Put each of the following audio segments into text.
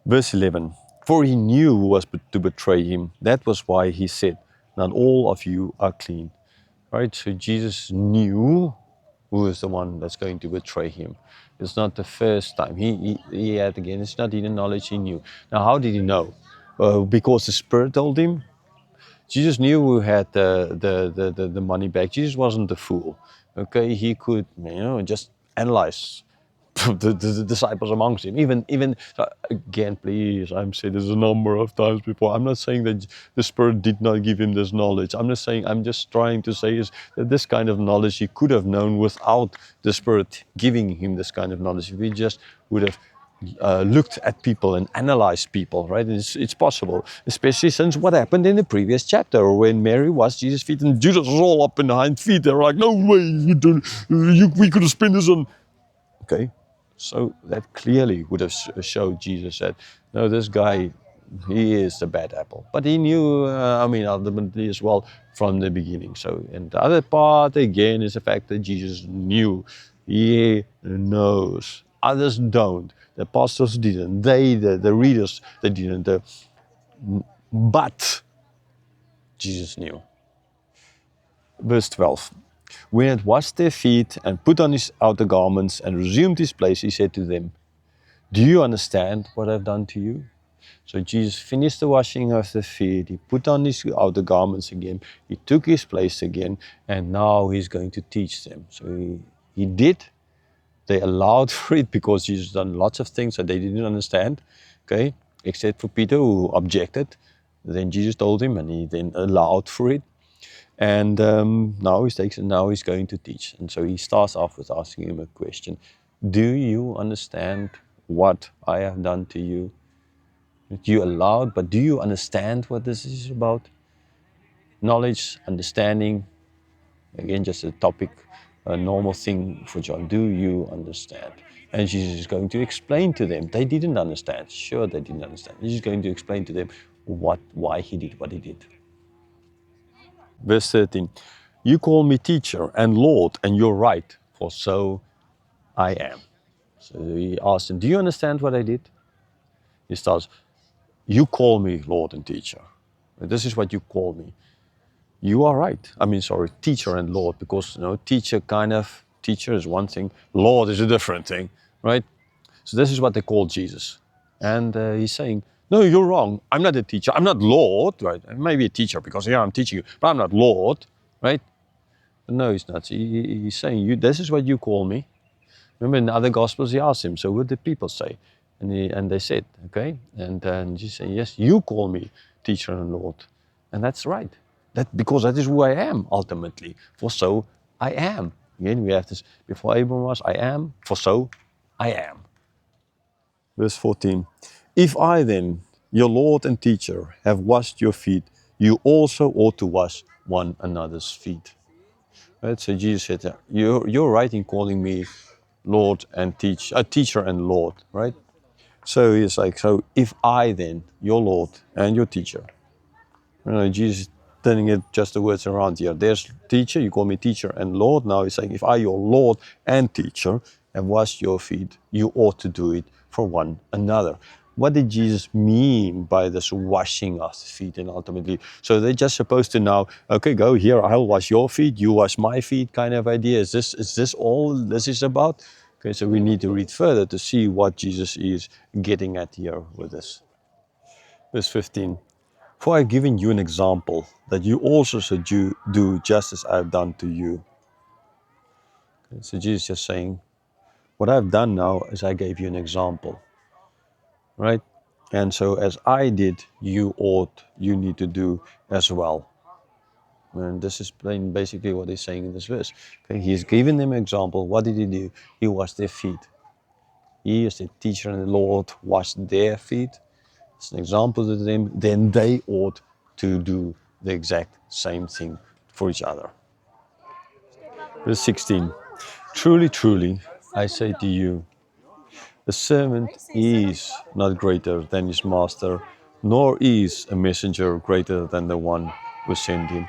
Verse 11, for he knew who was to betray him. That was why he said, not all of you are clean. Right? So Jesus knew who is the one that's going to betray him. It's not the first time. He had again, it's not even knowledge he knew. Now, how did he know? Because the Spirit told him. Jesus knew who had the money back. Jesus wasn't a fool. Okay, he could just analyze the disciples amongst him. Even again, please, I'm saying this a number of times before. I'm not saying that the Spirit did not give him this knowledge. I'm just trying to say is that this kind of knowledge he could have known without the Spirit giving him this kind of knowledge. If he just would have looked at people and analyzed people, right? It's possible, especially since what happened in the previous chapter when Mary washed Jesus' feet and Judas was all up in the hind feet. They were like, no way, we could have spent this on. Okay, so that clearly would have showed Jesus that, no, this guy, he is the bad apple. But he knew, ultimately as well from the beginning. So, and the other part, again, is the fact that Jesus knew. He knows. Others don't. The apostles didn't. The readers, they didn't. But Jesus knew. Verse 12. When he had washed their feet and put on his outer garments and resumed his place, he said to them, do you understand what I've done to you? So Jesus finished the washing of the feet. He put on his outer garments again. He took his place again. And now he's going to teach them. So he did. They allowed for it because Jesus done lots of things that they didn't understand. Okay, except for Peter, who objected. Then Jesus told him and he then allowed for it. And now he's going to teach. And so he starts off with asking him a question. Do you understand what I have done to you? You allowed, but do you understand what this is about? Knowledge, understanding, again, just a topic, a normal thing for John. Do you understand? And Jesus is going to explain to them. They didn't understand. Sure, they didn't understand. He's going to explain to them why he did what he did. Verse 13, you call me teacher and Lord, and you're right, for so I am. So he asked him, do you understand what I did? He starts, you call me Lord and teacher. This is what you call me. You are right. Teacher and Lord, because teacher is one thing, Lord is a different thing, right? So this is what they call Jesus. And he's saying, no, you're wrong. I'm not a teacher. I'm not Lord, right? I may be a teacher because, I'm teaching you, but I'm not Lord, right? But no, he's not. He's saying, this is what you call me. Remember in the other Gospels, he asked him, so what did people say? And they said, okay. And Jesus said, yes, you call me teacher and Lord. And that's right. Because that is who I am, ultimately. For so I am. Again, we have this, before Abraham was, I am, for so I am. Verse 14. If I then, your Lord and teacher, have washed your feet, you also ought to wash one another's feet. Right? So Jesus said, you're right in calling me Lord and teacher and Lord, right? So he's like, so if I then, your Lord and your teacher, Jesus turning it just the words around here. There's teacher, you call me teacher and Lord. Now he's saying, if I, your Lord and teacher, have washed your feet, you ought to do it for one another. What did Jesus mean by this washing of the feet? And ultimately, so they're just supposed to now, okay, go here, I'll wash your feet, you wash my feet kind of idea. Is this all this is about? Okay, so we need to read further to see what Jesus is getting at here with this. Verse 15. For I have given you an example, that you also should do just as I have done to you. Okay, so Jesus is just saying, what I've done now is I gave you an example, right? And so as I did, you need to do as well. And this is basically what he's saying in this verse. Okay, he's given them an example. What did he do? He washed their feet. He, as the teacher and the Lord, washed their feet. It's an example to them. Then they ought to do the exact same thing for each other. Verse 16. Truly, truly, I say to you, a servant is not greater than his master, nor is a messenger greater than the one who sent him.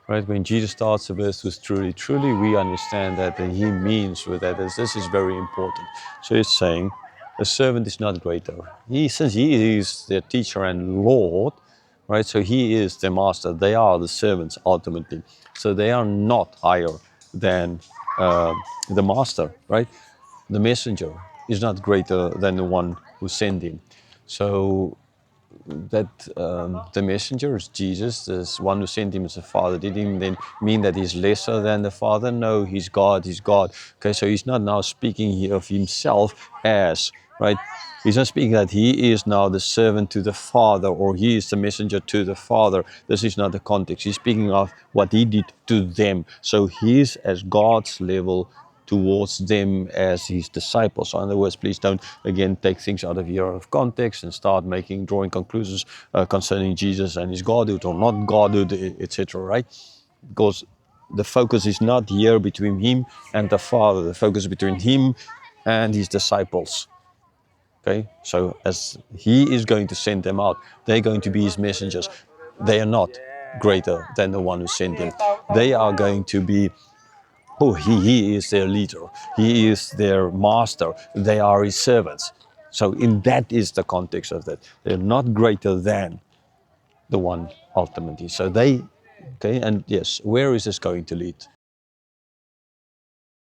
Right? When Jesus starts the verse with truly, truly, we understand that he means with that. This is very important. So it's saying, A servant is not greater. Since he is their teacher and Lord, right? So he is the master. They are the servants ultimately. So they are not higher than the master, right? The messenger is not greater than the one who sent him. So that the messenger is Jesus, this one who sent him as the Father. Did he then mean that he's lesser than the Father? No, he's God, he's God. Okay, so he's not now speaking here of himself as, right? He's not speaking that he is now the servant to the Father or he is the messenger to the Father. This is not the context. He's speaking of what he did to them. So he's as God's level towards them as his disciples. So in other words, please don't again take things out of context and start drawing conclusions concerning Jesus and his Godhood or not Godhood, etc. Right? Because the focus is not here between him and the Father. The focus is between him and his disciples. Okay, so as he is going to send them out, they're going to be his messengers. They are not greater than the one who sent them. They are going to be he is their leader. He is their master. They are his servants. So in that is the context of that. They're not greater than the one ultimately. So okay, and yes, where is this going to lead?